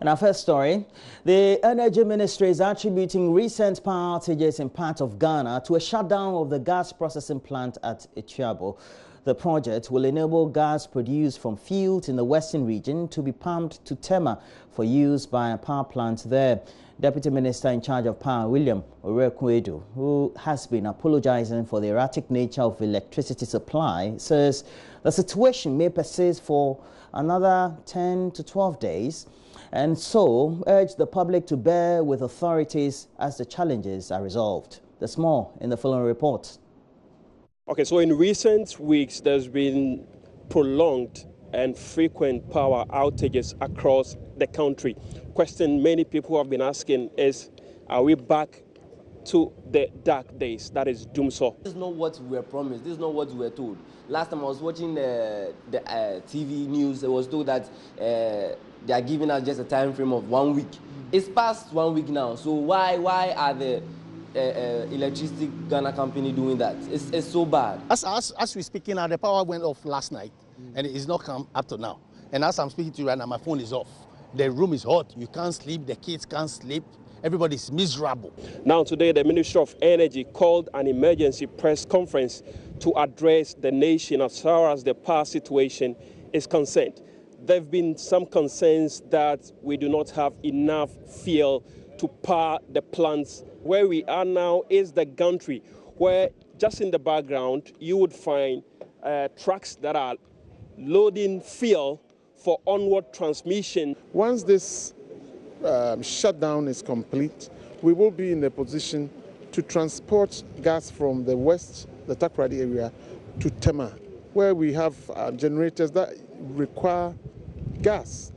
And our first story, the Energy Ministry is attributing recent power outages in parts of Ghana to a shutdown of the gas processing plant at Ichiabo. The project will enable gas produced from fields in the western region to be pumped to Tema for use by a power plant there. Deputy Minister in charge of Power, William Orekwedu, who has been apologizing for the erratic nature of electricity supply, says the situation may persist for another 10 to 12 days, and so urged the public to bear with authorities as the challenges are resolved. There's more in the following report. Okay, so in recent weeks, there's been prolonged and frequent power outages across the country. Question many people have been asking is, are we back to the dark days? That is doomsday. This is not what we were promised. This is not what we were told. Last time I was watching the TV news, it was told that they are giving us just a time frame of 1 week. It's past 1 week now. So why are the electricity Ghana company doing that? It's so bad. As we're speaking now, the power went off last night, and it's not come up to now. And as I'm speaking to you right now, my phone is off. The room is hot. You can't sleep. The kids can't sleep. Everybody's miserable. Now today, the Ministry of Energy called an emergency press conference to address the nation as far as the power situation is concerned. There have been some concerns that we do not have enough fuel to power the plants. Where we are now is the gantry, where just in the background you would find trucks that are loading fuel for onward transmission. Once this shutdown is complete, we will be in a position to transport gas from the west, the Takoradi area, to Tema, where we have generators that require gas.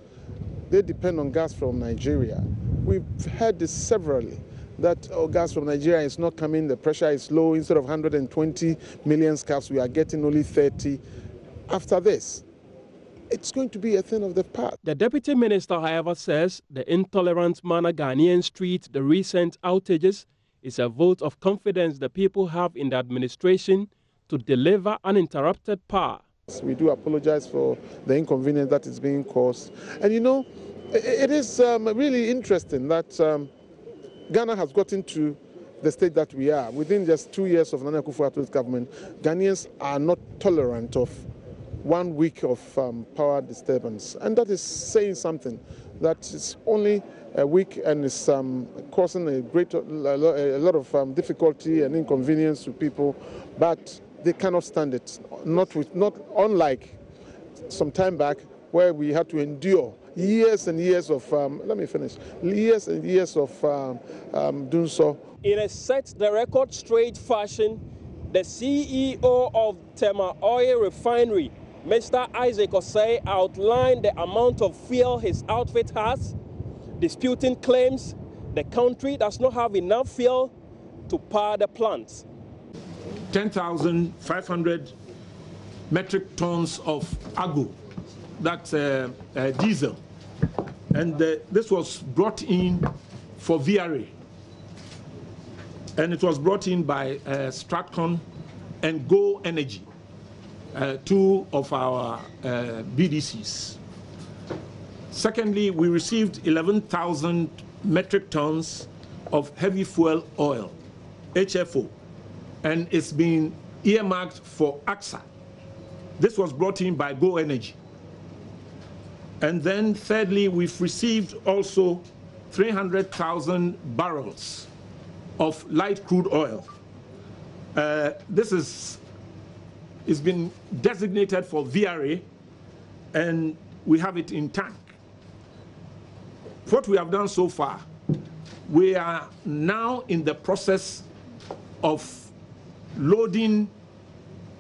They depend on gas from Nigeria. We've heard this severally, that gas from Nigeria is not coming, the pressure is low. Instead of 120 million scf, we are getting only 30. After this, it's going to be a thing of the past. The Deputy Minister, however, says the intolerant manner Ghanaians treat the recent outages is a vote of confidence the people have in the administration to deliver uninterrupted power. We do apologize for the inconvenience that is being caused. And you know, it is really interesting that Ghana has gotten to the state that we are. Within just 2 years of Nana Akufo-Addo's government, Ghanaians are not tolerant of 1 week of power disturbance. And that is saying something, that it's only a week and it's causing a lot of difficulty and inconvenience to people, but they cannot stand it. Not unlike some time back where we had to endure years and years of, years and years of doing so. In a set the record straight fashion, the CEO of Tema Oil Refinery, Mr. Isaac Osei, outlined the amount of fuel his outfit has, disputing claims the country does not have enough fuel to power the plants. 10,500 metric tons of AGO, that's diesel. And this was brought in for VRA. And it was brought in by Stratcon and Go Energy, two of our BDCs. Secondly, we received 11,000 metric tons of heavy fuel oil, HFO, and it's been earmarked for AXA. This was brought in by Go Energy. And then thirdly, we've received also 300,000 barrels of light crude oil. This is been designated for VRA, and we have it in tank. What we have done so far, we are now in the process of loading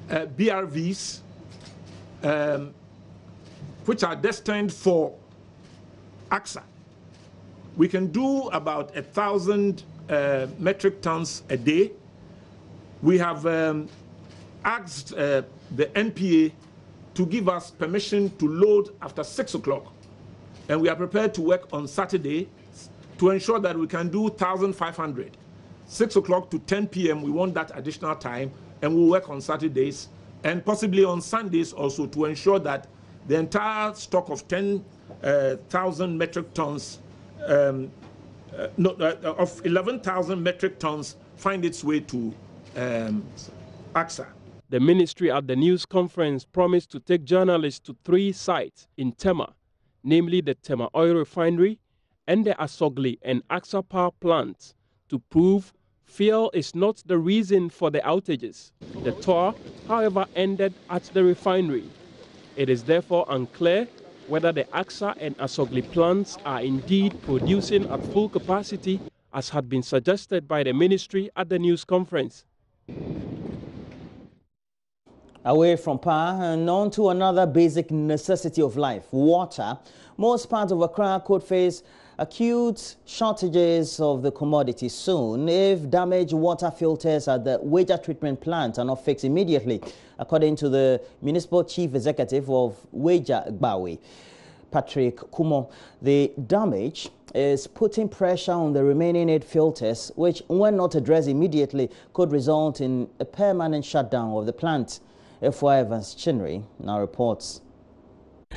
BRVs, which are destined for AXA. We can do about 1,000 metric tons a day. We have asked the NPA to give us permission to load after 6 o'clock. And we are prepared to work on Saturday to ensure that we can do 1,500. 6 o'clock to 10 p.m., we want that additional time, and we'll work on Saturdays and possibly on Sundays also to ensure that the entire stock of 10,000 metric tons, of 11,000 metric tons find its way to AXA. The ministry at the news conference promised to take journalists to 3 sites in Tema, namely the Tema Oil Refinery and the Asogli and AXA power plants, to prove fuel is not the reason for the outages. The tour, however, ended at the refinery. It is therefore unclear whether the AXA and Asogli plants are indeed producing at full capacity, as had been suggested by the ministry at the news conference. Away from power and on to another basic necessity of life, water. Most parts of Accra could face acute shortages of the commodity soon if damaged water filters at the water treatment plant are not fixed immediately, according to the Municipal Chief Executive of Gbawe, Patrick Kumo. The damage is putting pressure on the remaining 8 filters, which, when not addressed immediately, could result in a permanent shutdown of the plant. F.Y. Evans Chinnery now reports.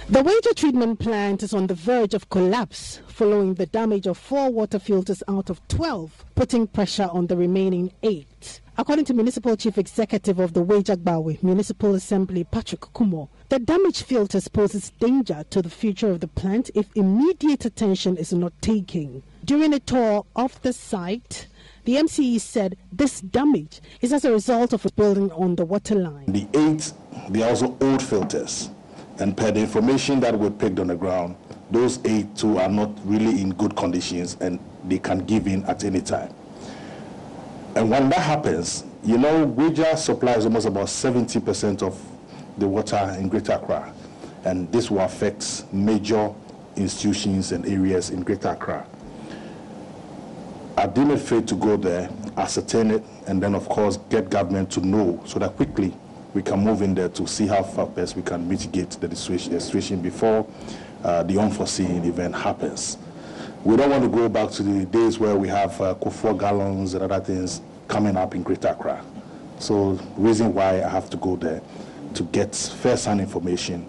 The water treatment plant is on the verge of collapse following the damage of 4 water filters out of 12, putting pressure on the remaining 8. According to Municipal Chief Executive of the Gbawe Municipal Assembly, Patrick Kumo, the damaged filters poses danger to the future of the plant if immediate attention is not taken. During a tour of the site, the MCE said this damage is as a result of building on the water line. The 8, they are also old filters. And per the information that we picked on the ground, those 8 too are not really in good conditions and they can give in at any time. And when that happens, you know, Gweja supplies almost about 70% of the water in Greater Accra. And this will affect major institutions and areas in Greater Accra. I deem it fair to go there, ascertain it, and then of course get government to know so that quickly we can move in there to see how far best we can mitigate the situation before the unforeseen event happens. We don't want to go back to the days where we have 4 gallons and other things coming up in Greater Accra. So the reason why I have to go there to get first-hand information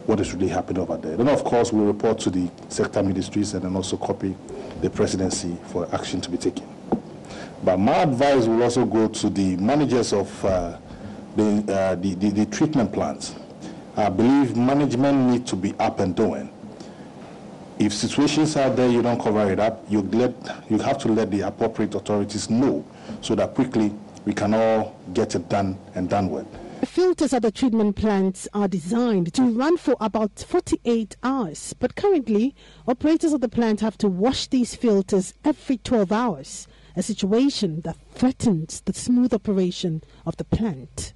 what is really happening over there. Then of course we'll report to the sector ministries and then also copy the presidency for action to be taken. But my advice will also go to the managers of the treatment plants. I believe management need to be up and doing. If situations are there, you don't cover it up, you have to let the appropriate authorities know so that quickly we can all get it done and done with. The filters at the treatment plants are designed to run for about 48 hours, but currently operators of the plant have to wash these filters every 12 hours, a situation that threatens the smooth operation of the plant.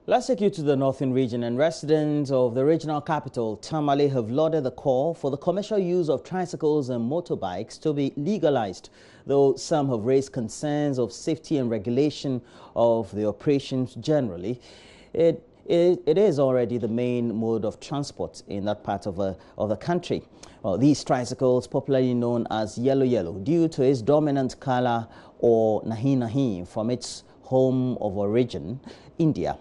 Let's take you to the northern region, and residents of the regional capital, Tamale, have lauded the call for the commercial use of tricycles and motorbikes to be legalized, though some have raised concerns of safety and regulation of the operations generally. It is already the main mode of transport in that part of the country. Well, these tricycles, popularly known as yellow, due to its dominant color, or nahi from its home of origin, India.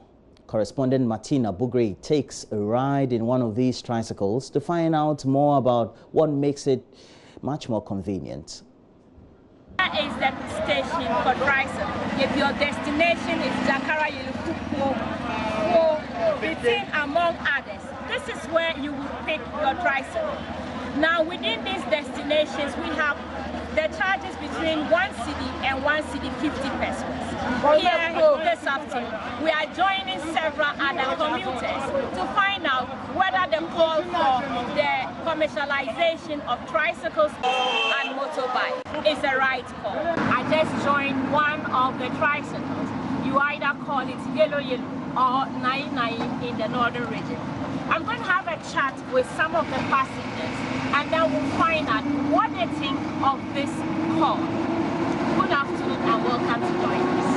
Correspondent Martina Bugri takes a ride in one of these tricycles to find out more about what makes it much more convenient. That is the station for tricycle. If your destination is Jakara, between among others, this is where you will pick your tricycle. Now, within these destinations, we have the charges between 1 cedi and 1 cedi 50 pesos. Here this afternoon, we are joining several other commuters to find out whether the call for the commercialization of tricycles and motorbikes is the right call. I just joined one of the tricycles. You either call it yellow or nai in the northern region. I'm going to have a chat with some of the passengers and then we'll find out what they think of this call. Good afternoon and welcome to JoyNews.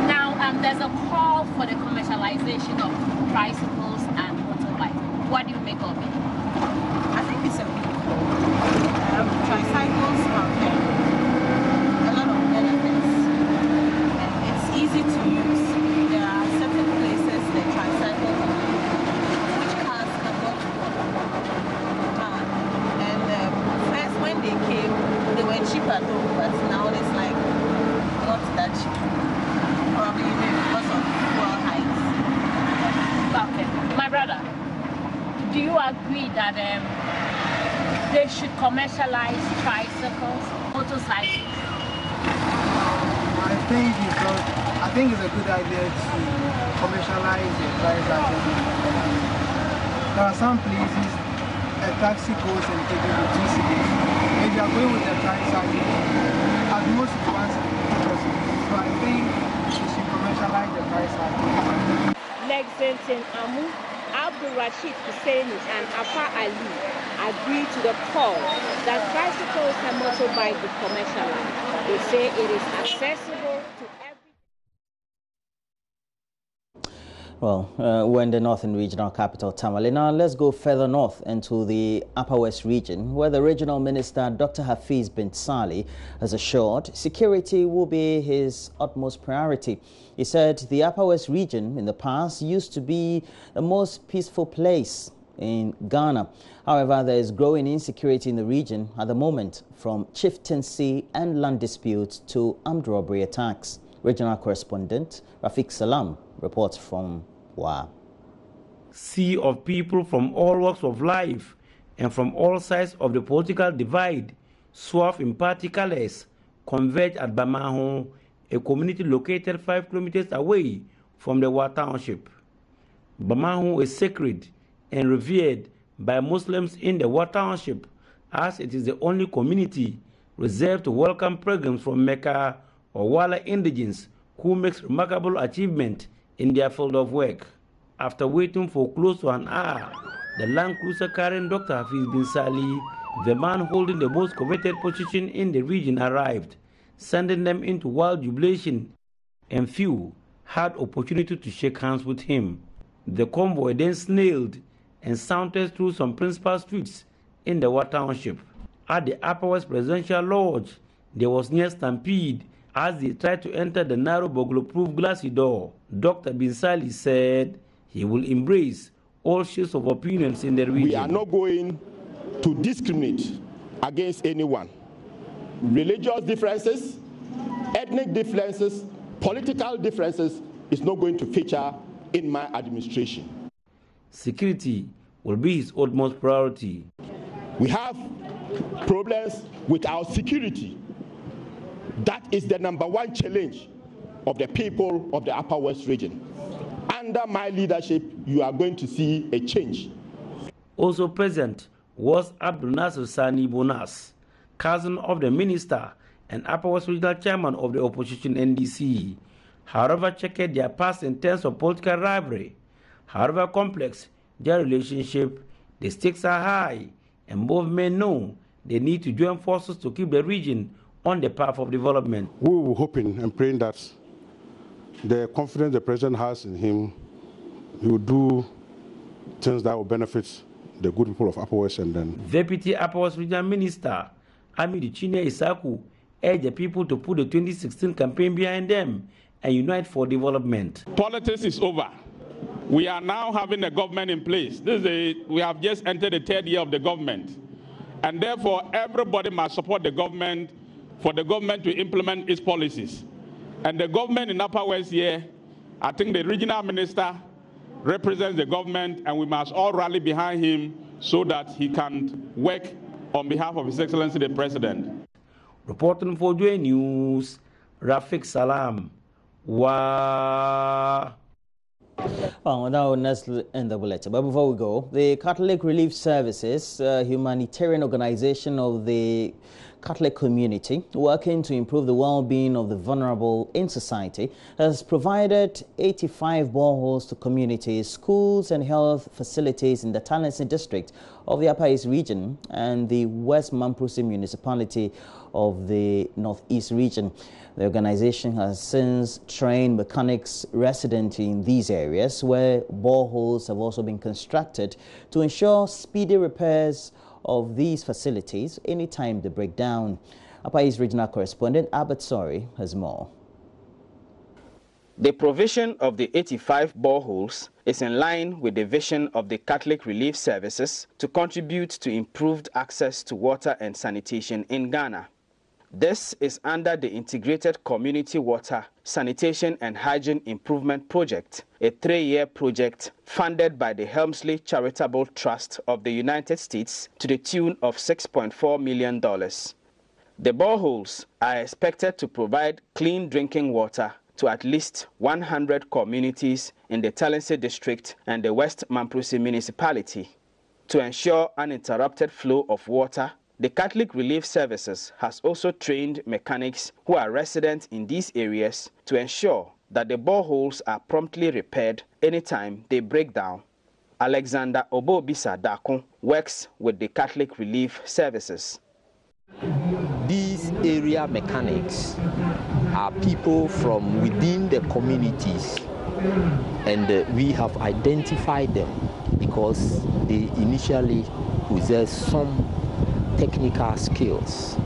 Now, there's a call for the commercialization of tricycles and motorbikes. What do you make of it? I think it's a big call. Tricycles have a lot of benefits and it's easy to use. There are that they should commercialize tricycles, motorcycles? I think it's a good idea to commercialize the tricycles. There are some places a taxi goes and takes you to 2 cities. If you are going with a tricycle, at most it's 1 city. So I think we should commercialize the tricycle. Lexington Amu, Abdul Rashid Husseini and Afa Ali agreed to the call that tricycles and motorbikes be commercialized. They say it is accessible to every. Well, we're in the northern regional capital, Tamale. Now, let's go further north into the Upper West region, where the regional minister, Dr. Hafiz bin Sali, has assured security will be his utmost priority. He said the Upper West region in the past used to be the most peaceful place in Ghana. However, there is growing insecurity in the region at the moment, from chieftaincy and land disputes to armed robbery attacks. Regional correspondent Rafiq Salam reports from Wa. Sea of people from all walks of life and from all sides of the political divide, swerve in party colors, converge at Bamaho, a community located 5 kilometers away from the Wa township. Bamaho is sacred and revered by Muslims in the Wa township, as it is the only community reserved to welcome pilgrims from Mecca or Wala indigents who makes remarkable achievement in their field of work. After waiting for close to an hour, the Land Cruiser carrying Dr. Hafiz bin Sali, the man holding the most coveted position in the region, arrived, sending them into wild jubilation, and few had opportunity to shake hands with him. The convoy then snailed and sauntered through some principal streets in the Wa township. At the Upper West Presidential Lodge, there was near stampede as they tried to enter the narrow burglar-proof glassy door. Dr. bin Sali said he will embrace all shades of opinions in the region. We are not going to discriminate against anyone. Religious differences, ethnic differences, political differences is not going to feature in my administration. Security will be his utmost priority. We have problems with our security. That is the #1 challenge of the people of the Upper West region. Under my leadership, you are going to see a change. Also present was Abdul Nasser Sani Bonas, cousin of the minister and Upper West Regional Chairman of the opposition NDC. However checkered their past in terms of political rivalry, however complex their relationship, the stakes are high, and both men know they need to join forces to keep the region on the path of development. We were hoping and praying that the confidence the president has in him, he will do things that will benefit the good people of Upper West. And then Deputy Upper West Regional Minister Amidi Chine Isaku urged the people to put the 2016 campaign behind them and unite for development. Politics is over. We are now having a government in place. We have just entered the 3rd year of the government. And therefore, everybody must support the government for the government to implement its policies. And the government in Upper West here, I think the regional minister represents the government, and we must all rally behind him so that he can work on behalf of His Excellency the President. Reporting for JoyNews, Rafiq Salam. Wow. Well, that will next end the bulletin. But before we go, the Catholic Relief Services, humanitarian organization of the Catholic community working to improve the well-being of the vulnerable in society, has provided 85 boreholes to communities, schools and health facilities in the Talensi district of the Upper East region and the West Mamprusi municipality of the Northeast region. The organization has since trained mechanics resident in these areas, where boreholes have also been constructed to ensure speedy repairs of these facilities anytime they break down. Upper East regional correspondent Albert Sori has more. The provision of the 85 boreholes is in line with the vision of the Catholic Relief Services to contribute to improved access to water and sanitation in Ghana. This is under the Integrated Community Water, Sanitation and Hygiene Improvement Project, a 3-year project funded by the Helmsley Charitable Trust of the United States to the tune of $6.4 million. The boreholes are expected to provide clean drinking water to at least 100 communities in the Talensi district and the West Mamprusi municipality. To ensure uninterrupted flow of water, the Catholic Relief Services has also trained mechanics who are resident in these areas to ensure that the boreholes are promptly repaired anytime they break down. Alexander Obobisa Dakun works with the Catholic Relief Services. These area mechanics are people from within the communities, and we have identified them because they initially possess some technical skills,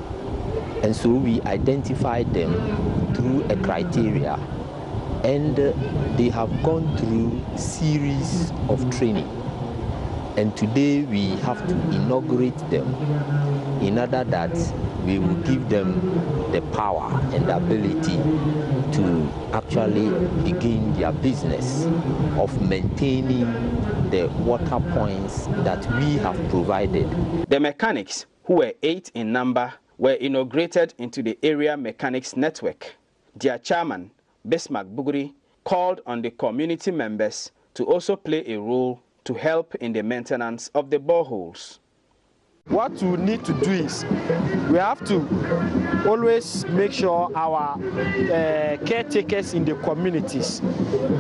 and so we identified them through a criteria, and they have gone through series of training, and today we have to inaugurate them in order that we will give them the power and the ability to actually begin their business of maintaining the water points that we have provided. The mechanics, who were 8 in number, were integrated into the area mechanics network. Their chairman, Bismarck Buguri, called on the community members to also play a role to help in the maintenance of the boreholes. What we need to do is we have to always make sure our caretakers in the communities,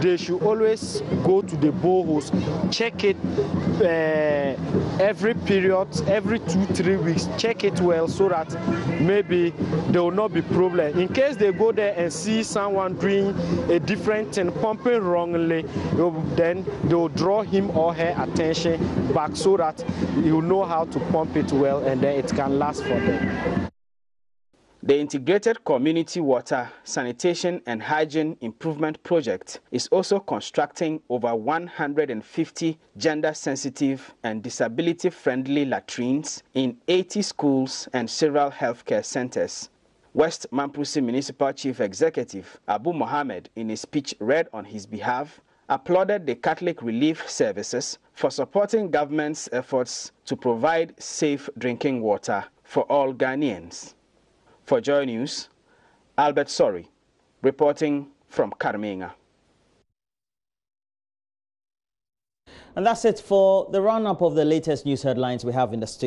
they should always go to the boreholes, check it every period, every 2-3 weeks, check it well so that maybe there will not be problem. In case they go there and see someone doing a different thing, pumping wrongly, then they will draw him or her attention back so that he will know how to pump it well, and then it can last for them. The Integrated Community Water, Sanitation and Hygiene Improvement Project is also constructing over 150 gender-sensitive and disability-friendly latrines in 80 schools and several healthcare centers. West Mamprusi Municipal Chief Executive Abu Mohammed, in a speech read on his behalf, applauded the Catholic Relief Services for supporting government's efforts to provide safe drinking water for all Ghanaians. For Joy News, Albert Sori, reporting from Karmenga. And that's it for the roundup of the latest news headlines we have in the studio.